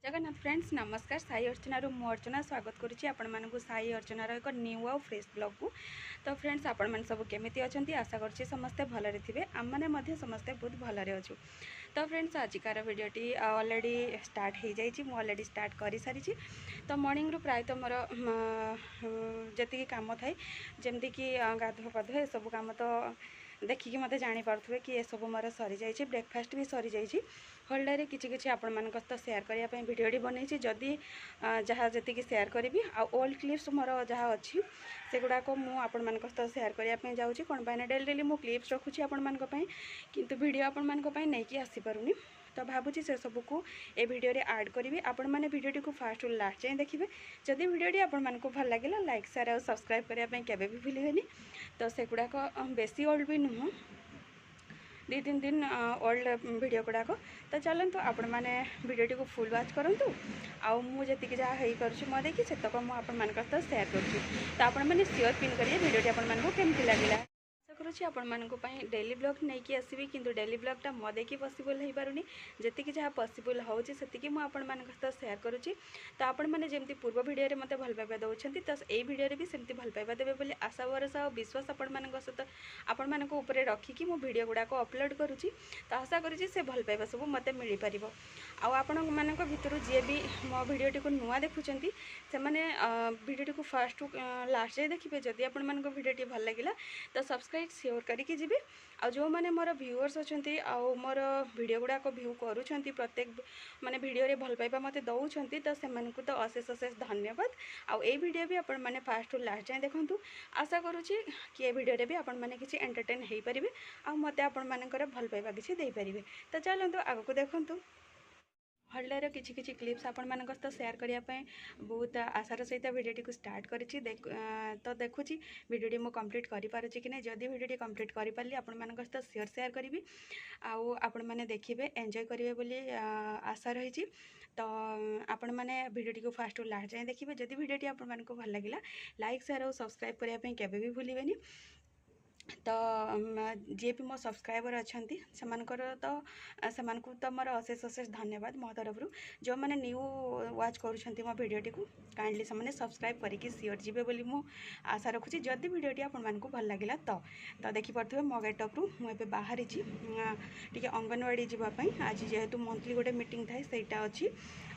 Jagannath friends नमस्कार। साई अर्चना मु अर्चना स्वागत करुच्ची आपण मानक साई अर्चनार एक न्यू आउ फ्रेश ब्लॉग को। तो फ्रेंड्स आपण मैंने सब केमिति अछंती आशा करछि समस्ते भलरे थिबे आम माने मध्य समस्ते बहुत भलरे अछु। तो फ्रेंड्स आजिकार वीडियोटी ऑलरेडी स्टार्ट हो जाइए मु ऑलरेडी स्टार्ट कर सारी। तो मॉर्निंग रू प्राय तो मोर जति काम थाए जमती कि गाधुआ पाधुआ ए सब काम तो देखिकी मत जानीपे कि ये सब मोर सरी जाइए। ब्रेकफास्ट भी सरी जाइए। होल डे किसी किसी आपण मान तो सेयार करने भिडियोटी बनई जदि जहाँ जी सेयार करी आ ओल्ड क्लिप्स मोर जहाँ अच्छी से गुड़ाक मुझे तो सेयार करने जाऊँगी कौन पाई डेली डेली मु क्लिप्स रखुच्छी आपण किंतु वीडियो आपण नहीं कि आसीपारुनी। तो भावुँ से सबको ए वीडियो रे ऐड करी आपण मैंने वीडियोटी को फास्ट लास्ट जाए देखिए। जदि वीडियोटी आपण मानक भल लगे लाइक शेयर और सब्सक्राइब करने केबे भी भूलेनि। तो से गुड़ाक बेसी ओल्ड भी नुह 2-3 दिन ओल्ड वीडियो गुड़ाक। तो चलतु आपण मैंने वीडियोटी को फुल वाच करूँ आउ मुझे जहाँ हो कर देखिए से तक मुझे सेयार करुँच। तो आपण मैंने सियोर पिन करिए वीडियोटी आपण मानक केमती लगे। आशा करुँच आपण मानक डेली ब्लॉग नहीं कि आसबि किंतु डेली ब्लॉगटा मो देखिए पॉसिबल हो पारुनी जी जहाँ पॉसिबल होची से आपण मानक सहित सेयार करुँची। तो आपण मैंने जमी पूर्व वीडियो रे मते भल पाइबा दउछंती तो ए वीडियो रे भी सेमती भल पाइबा देबे बोली आशा भरोसा और विश्वास आपण मानक सहित आपण मानक ऊपर रखिकी मो वीडियो गुड़ाक अपलोड करुँची। तो आशा करुँची से भल पाइबा सब मते मिल पारिबो। आउ आपण मानक भितरु जे भी मो वीडियोटी को नुआ देखुछंती से माने वीडियोटी को फर्स्ट टू लास्ट जाए देखिए। जदि आपण मानक वीडियोटी भल लगिला तो सब्सक्राइब शेयर करके जी। आ जो मैंने मोर व्यूअर्स अच्छे आउ मोर वीडियो गुड़ाक व्यू करुँच प्रत्येक माने वीडियो रे भल पाइबा मते दउछंती तो से तो अशेष अशेष धन्यवाद। आउ ए वीडियो भी आपण माने फास्ट टू लास्ट जाए देखंतु। आशा करुँची कि ए वीडियो रे भी आपण माने किछि एंटरटेन हेई परिबे आउ मते आपण मानकर भल पाइबा किछि देई परिबे। तो चलंतु आगको देखंतु। हल्डार किछि किछि क्लिप्स आपण मानक तो शेयर करने बहुत आशार सहित वीडियोटी को स्टार्ट करी। तो देखुची वीडियोटी मु कंप्लीट करि पारुची कि नहीं। जदि वीडियोटी कंप्लीट करि पारली आपण मानक तो शेयर करी आउ आपण माने देखिबे एंजॉय करिवे बोली आशा रही। तो आपण माने वीडियोटी को फास्ट टू लास्ट जाए देखिए। जदि वीडियोटी आपण मानक भल लगिला लाइक शेयर और सब्सक्राइब करने केबे भी भूलिबेनी। तो जी भी मो सब्सक्राइबर अच्छा तो मोर अशेष अशेष धन्यवाद मो तरफ। जो मैंने न्यू वाच कर मो भिडियोटी को काइंडली से सब्सक्राइब करके सियोर जी बोली मु आशा रखुची। जदि वीडियोटी आपको भल लगिला तो देखिपे मो गेटअप मुझे बाहरी टी अंगनवाड़ी जावाई आज जेहेतु मंथली गोटे मीटिंग थाए सहीटा अच्छी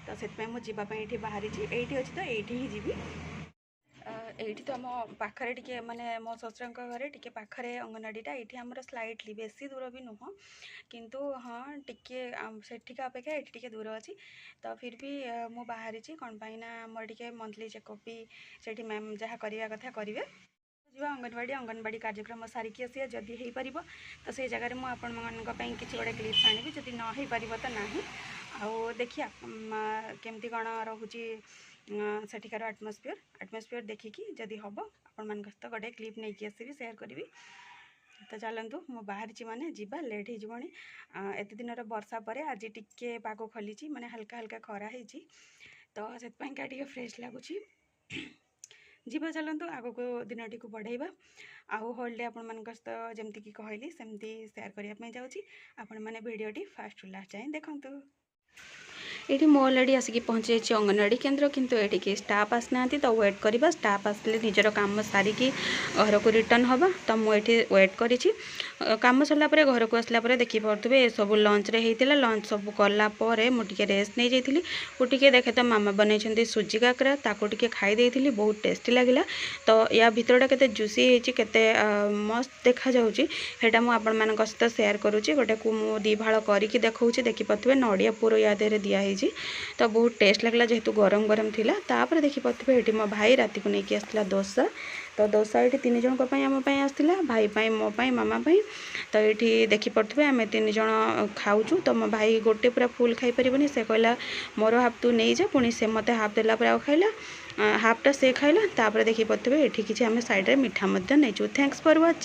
तो से मुझे बाहरी ये अच्छी तो ये ही जी। एठी तो आम पाखरे टिके माने मो ससुर घरे टिके पाखरे अंगनवाड़ीटा ये आमर स्लाइटली बेसी दूर भी नुह किंतु हाँ टिके सेठिका अपेक्षा ये टिके दूर अच्छी। तो फिर भी मु बाहरी कौन पाइना मोर टिके मंथली चेकअप भी सेठी मैम जहाँ करवा कथा करेंगे जा अंगनवाड़ी कार्यक्रम सारिकी आसिया जदि हो पार तो से जगह मुझे किसी गोटे क्लिप्स आनी जदि न हो पार तो ना आउ देखिया केमती कौन रोचे सेठिकार एटमोस्फियर देखिकी जदि हम आपण मान तो गोटे क्लिप नहीं कि आसबि शेयर करी। तो चलतु मु बाहरी माने जीवा लेट हो एत दिन वर्षा पर आज टिके पाग खोली माने हल्का हल्का खरा हो तो से फ्रेश लगुच जीवा। चलतु आग को दिन टी बढ़ेबा आउ होल डे आपण मान तो जमती कि कहली सेमती शेयर करने जाऊँगी। आपण मैंने वीडियोटी फास्ट टू लास्ट जाए देखंतु। ये मो अलरेडी आसिक पहुँची जाइए अंगनवाड़ी केन्द्र किंतु ये कि स्टाफ आसना तो वेट करवा स्टाफ आसले निजर काम सारिकी घर को रिटर्न हवा। तो मुझे वेट करी काम सरला घर को आसला देखिपे ये सब लंच रे होता लंच सब कलापर मुझे रेस्ट नहीं जाइली। मुझे देखे तो मामा बनई सुजी काकरा ताको टिके खाई बहुत टेस्टी लगिला। तो या भितरटा केते जूसी होते मस्त देखा जाटा मुझे सहित शेयर करुँची। गोटे को मु दी भाड़ करके देखा देखिपे नड़िया पूरा या देहरे दिखाई तो बहुत टेस्ट लगला जेहेतु गरम गरम थिला। तापर देखिपे ये मो भाई राति को लेकिन आसला डोसा। तो डोसा ये 3 जन आम आसला भाई पाई मो पाई मामा पाई। तो ये देखिपे आम 3 जन खाऊँ। तो मो भाई गोटे पूरा फुल खाई पारनी से कहला मोर हाफ तू नहीं जा पुणी से मत हाफ देला पर खाइला हाफटा से खाइला। तापर देखिपे ये किसी आम साइड रे मिठा नहीं। Thanks for watching.